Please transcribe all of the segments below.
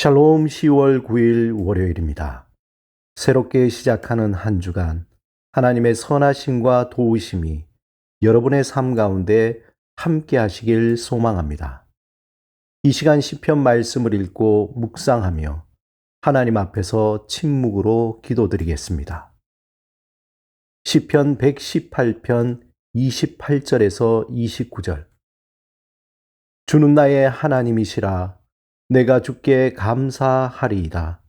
샬롬 10월 9일 월요일입니다. 새롭게 시작하는 한 주간 하나님의 선하심과 도우심이 여러분의 삶 가운데 함께 하시길 소망합니다. 이 시간 시편 말씀을 읽고 묵상하며 하나님 앞에서 침묵으로 기도드리겠습니다. 시편 118편 28절에서 29절. 주는 나의 하나님이시라. 내가 주께 감사하리이다.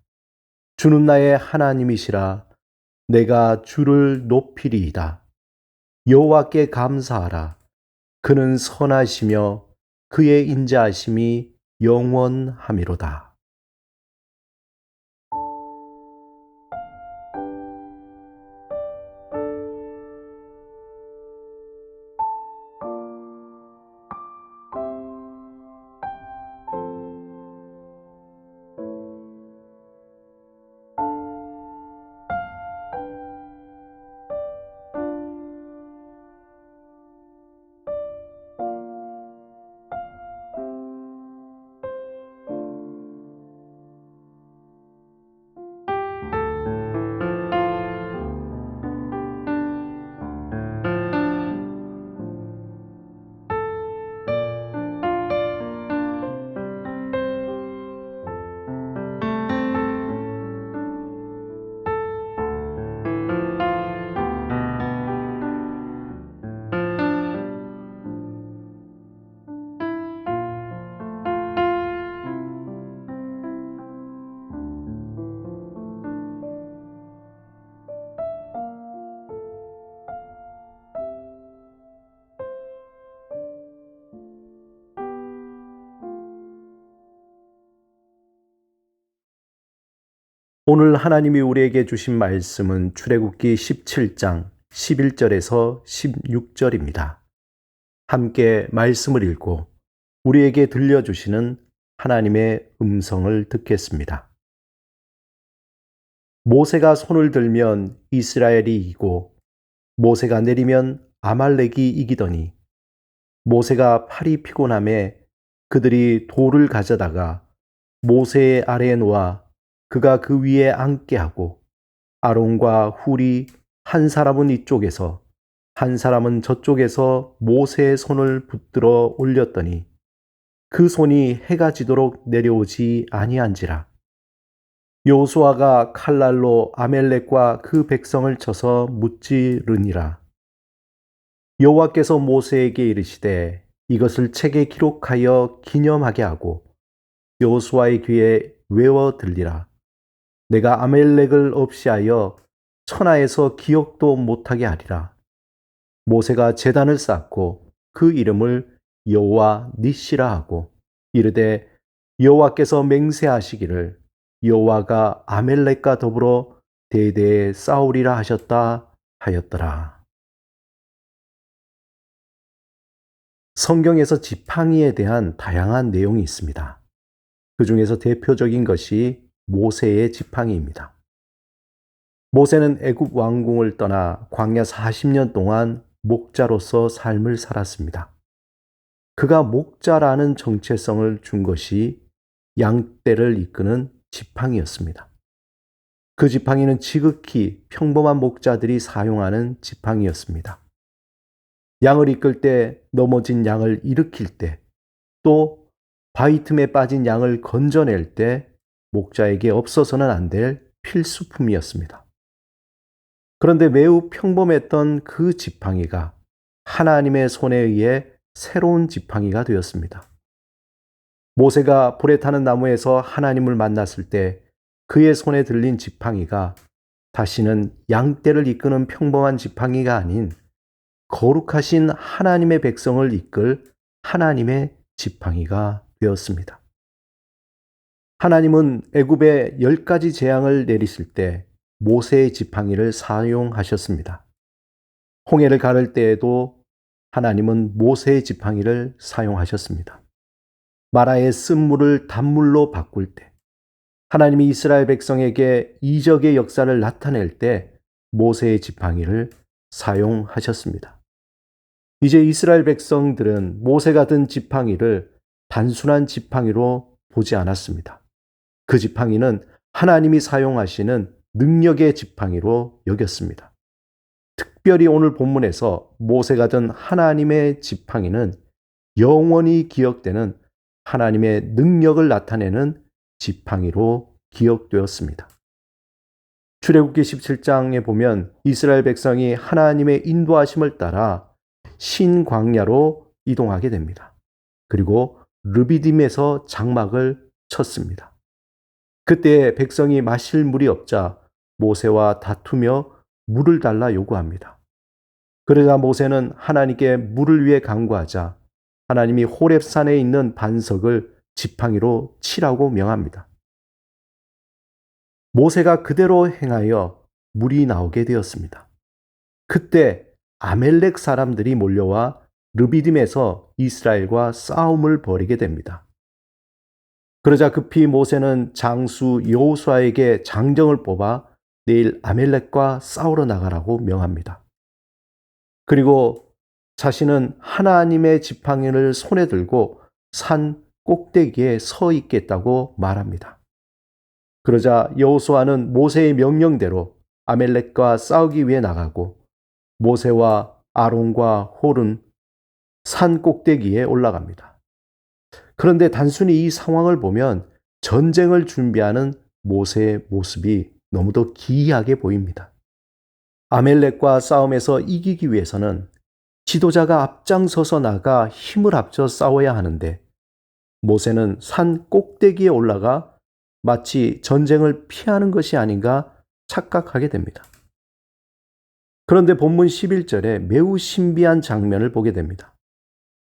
주는 나의 하나님이시라. 내가 주를 높이리이다. 여호와께 감사하라. 그는 선하시며 그의 인자하심이 영원함이로다. 오늘 하나님이 우리에게 주신 말씀은 출애굽기 17장 11절에서 16절입니다. 함께 말씀을 읽고 우리에게 들려주시는 하나님의 음성을 듣겠습니다. 모세가 손을 들면 이스라엘이 이기고 모세가 내리면 아말렉이 이기더니 모세가 팔이 피곤함에 그들이 돌을 가져다가 모세의 아래에 놓아 그가 그 위에 앉게 하고 아론과 훌이 한 사람은 이쪽에서 한 사람은 저쪽에서 모세의 손을 붙들어 올렸더니 그 손이 해가 지도록 내려오지 아니한지라. 여호수아가 칼날로 아멜렉과 그 백성을 쳐서 무찌르니라. 여호와께서 모세에게 이르시되 이것을 책에 기록하여 기념하게 하고 여호수아의 귀에 외워 들리라. 내가 아멜렉을 없이하여 천하에서 기억도 못하게 하리라. 모세가 제단을 쌓고 그 이름을 여호와 니시라 하고 이르되 여호와께서 맹세하시기를 여호와가 아멜렉과 더불어 대대에 싸우리라 하셨다 하였더라. 성경에서 지팡이에 대한 다양한 내용이 있습니다. 그 중에서 대표적인 것이 모세의 지팡이입니다. 모세는 애굽 왕궁을 떠나 광야 40년 동안 목자로서 삶을 살았습니다. 그가 목자라는 정체성을 준 것이 양떼를 이끄는 지팡이였습니다. 그 지팡이는 지극히 평범한 목자들이 사용하는 지팡이였습니다. 양을 이끌 때, 넘어진 양을 일으킬 때, 또 바위 틈에 빠진 양을 건져낼 때 목자에게 없어서는 안 될 필수품이었습니다. 그런데 매우 평범했던 그 지팡이가 하나님의 손에 의해 새로운 지팡이가 되었습니다. 모세가 불에 타는 나무에서 하나님을 만났을 때 그의 손에 들린 지팡이가 다시는 양떼를 이끄는 평범한 지팡이가 아닌 거룩하신 하나님의 백성을 이끌 하나님의 지팡이가 되었습니다. 하나님은 애굽에 10가지 재앙을 내리실 때 모세의 지팡이를 사용하셨습니다. 홍해를 가를 때에도 하나님은 모세의 지팡이를 사용하셨습니다. 마라의 쓴물을 단물로 바꿀 때, 하나님이 이스라엘 백성에게 이적의 역사를 나타낼 때 모세의 지팡이를 사용하셨습니다. 이제 이스라엘 백성들은 모세가 든 지팡이를 단순한 지팡이로 보지 않았습니다. 그 지팡이는 하나님이 사용하시는 능력의 지팡이로 여겼습니다. 특별히 오늘 본문에서 모세가 든 하나님의 지팡이는 영원히 기억되는 하나님의 능력을 나타내는 지팡이로 기억되었습니다. 출애굽기 17장에 보면 이스라엘 백성이 하나님의 인도하심을 따라 신광야로 이동하게 됩니다. 그리고 르비딤에서 장막을 쳤습니다. 그때 백성이 마실 물이 없자 모세와 다투며 물을 달라 요구합니다. 그러자 모세는 하나님께 물을 위해 간구하자 하나님이 호렙산에 있는 반석을 지팡이로 치라고 명합니다. 모세가 그대로 행하여 물이 나오게 되었습니다. 그때 아멜렉 사람들이 몰려와 르비딤에서 이스라엘과 싸움을 벌이게 됩니다. 그러자 급히 모세는 장수 여호수아에게 장정을 뽑아 내일 아멜렉과 싸우러 나가라고 명합니다. 그리고 자신은 하나님의 지팡이를 손에 들고 산 꼭대기에 서 있겠다고 말합니다. 그러자 여호수아는 모세의 명령대로 아멜렉과 싸우기 위해 나가고 모세와 아론과 홀은 산 꼭대기에 올라갑니다. 그런데 단순히 이 상황을 보면 전쟁을 준비하는 모세의 모습이 너무도 기이하게 보입니다. 아멜렉과 싸움에서 이기기 위해서는 지도자가 앞장서서 나가 힘을 합쳐 싸워야 하는데 모세는 산 꼭대기에 올라가 마치 전쟁을 피하는 것이 아닌가 착각하게 됩니다. 그런데 본문 11절에 매우 신비한 장면을 보게 됩니다.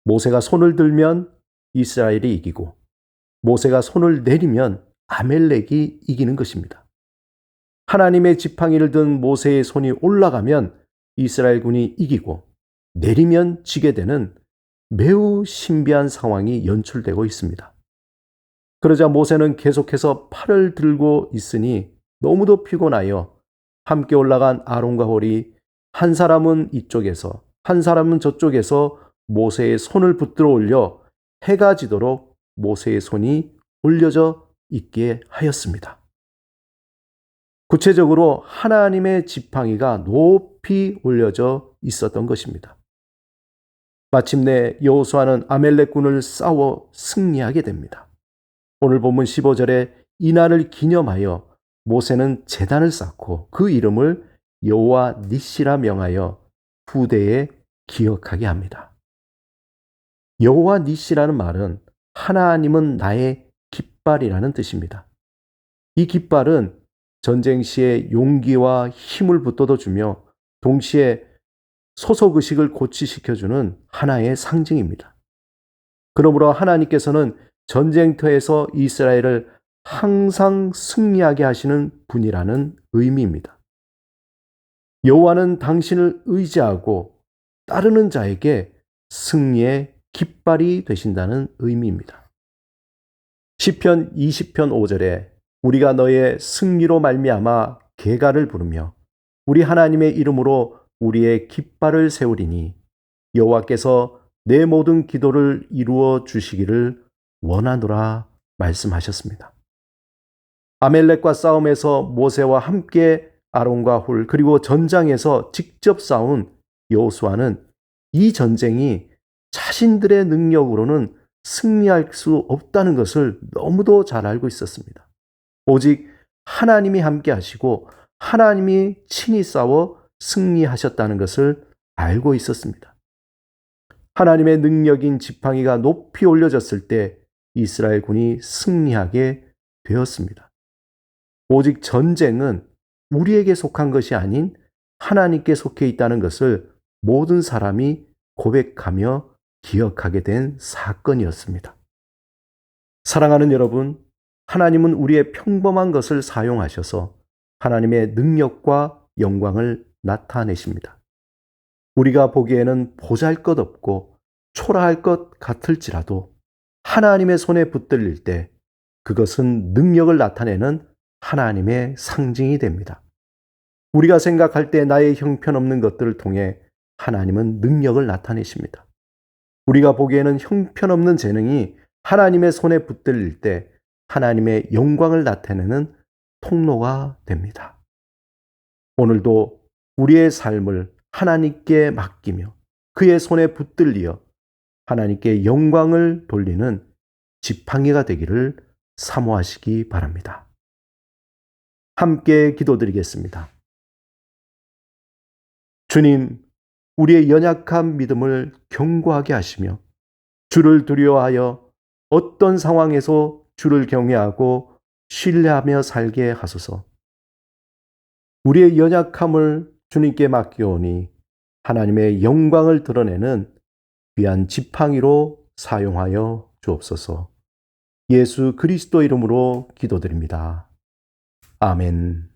모세가 손을 들면 이스라엘이 이기고 모세가 손을 내리면 아멜렉이 이기는 것입니다. 하나님의 지팡이를 든 모세의 손이 올라가면 이스라엘군이 이기고 내리면 지게 되는 매우 신비한 상황이 연출되고 있습니다. 그러자 모세는 계속해서 팔을 들고 있으니 너무도 피곤하여 함께 올라간 아론과 홀이 한 사람은 이쪽에서 한 사람은 저쪽에서 모세의 손을 붙들어 올려 해가 지도록 모세의 손이 올려져 있게 하였습니다. 구체적으로 하나님의 지팡이가 높이 올려져 있었던 것입니다. 마침내 여호수아는 아멜렉군을 싸워 승리하게 됩니다. 오늘 본문 15절에 이날을 기념하여 모세는 제단을 쌓고 그 이름을 여호와 니시라 명하여 후대에 기억하게 합니다. 여호와 니시라는 말은 하나님은 나의 깃발이라는 뜻입니다. 이 깃발은 전쟁 시에 용기와 힘을 북돋워주며 동시에 소속의식을 고취시켜주는 하나의 상징입니다. 그러므로 하나님께서는 전쟁터에서 이스라엘을 항상 승리하게 하시는 분이라는 의미입니다. 여호와는 당신을 의지하고 따르는 자에게 승리의 깃발이 되신다는 의미입니다. 시편 20편 5절에 우리가 너의 승리로 말미암아 계가를 부르며 우리 하나님의 이름으로 우리의 깃발을 세우리니 여호와께서 내 모든 기도를 이루어 주시기를 원하노라 말씀하셨습니다. 아멜렉과 싸움에서 모세와 함께 아론과 홀 그리고 전장에서 직접 싸운 여호수아는 이 전쟁이 자신들의 능력으로는 승리할 수 없다는 것을 너무도 잘 알고 있었습니다. 오직 하나님이 함께 하시고 하나님이 친히 싸워 승리하셨다는 것을 알고 있었습니다. 하나님의 능력인 지팡이가 높이 올려졌을 때 이스라엘 군이 승리하게 되었습니다. 오직 전쟁은 우리에게 속한 것이 아닌 하나님께 속해 있다는 것을 모든 사람이 고백하며 기억하게 된 사건이었습니다. 사랑하는 여러분, 하나님은 우리의 평범한 것을 사용하셔서 하나님의 능력과 영광을 나타내십니다. 우리가 보기에는 보잘것없고 초라할 것 같을지라도 하나님의 손에 붙들릴 때 그것은 능력을 나타내는 하나님의 상징이 됩니다. 우리가 생각할 때 나의 형편없는 것들을 통해 하나님은 능력을 나타내십니다. 우리가 보기에는 형편없는 재능이 하나님의 손에 붙들릴 때 하나님의 영광을 나타내는 통로가 됩니다. 오늘도 우리의 삶을 하나님께 맡기며 그의 손에 붙들리어 하나님께 영광을 돌리는 지팡이가 되기를 사모하시기 바랍니다. 함께 기도드리겠습니다. 주님, 우리의 연약한 믿음을 견고하게 하시며 주를 두려워하여 어떤 상황에서 주를 경외하고 신뢰하며 살게 하소서. 우리의 연약함을 주님께 맡기오니 하나님의 영광을 드러내는 귀한 지팡이로 사용하여 주옵소서. 예수 그리스도 이름으로 기도드립니다. 아멘.